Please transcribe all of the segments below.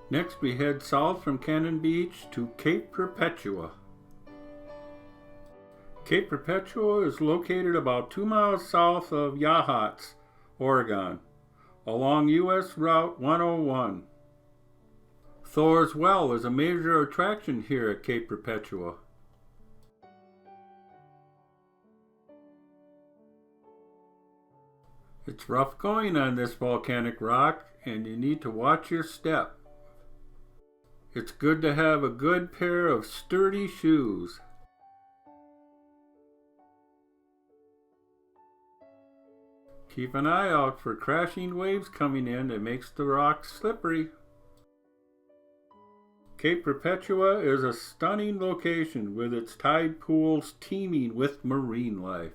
Next we head south from Cannon Beach to Cape Perpetua. Cape Perpetua is located about 2 miles south of Yachats, Oregon, along U.S. Route 101. Thor's Well is a major attraction here at Cape Perpetua. It's rough going on this volcanic rock, and you need to watch your step. It's good to have a good pair of sturdy shoes. Keep an eye out for crashing waves coming in that makes the rocks slippery. Cape Perpetua is a stunning location with its tide pools teeming with marine life.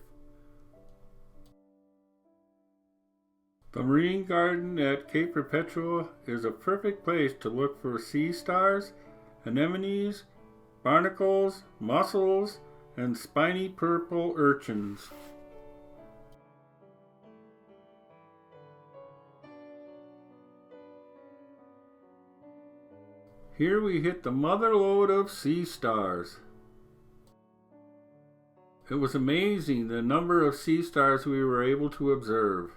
The Marine Garden at Cape Perpetua is a perfect place to look for sea stars, anemones, barnacles, mussels, and spiny purple urchins. Here we hit the mother lode of sea stars. It was amazing the number of sea stars we were able to observe.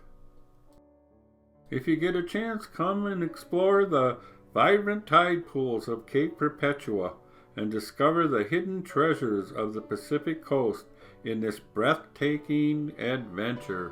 If you get a chance, come and explore the vibrant tide pools of Cape Perpetua and discover the hidden treasures of the Pacific coast in this breathtaking adventure.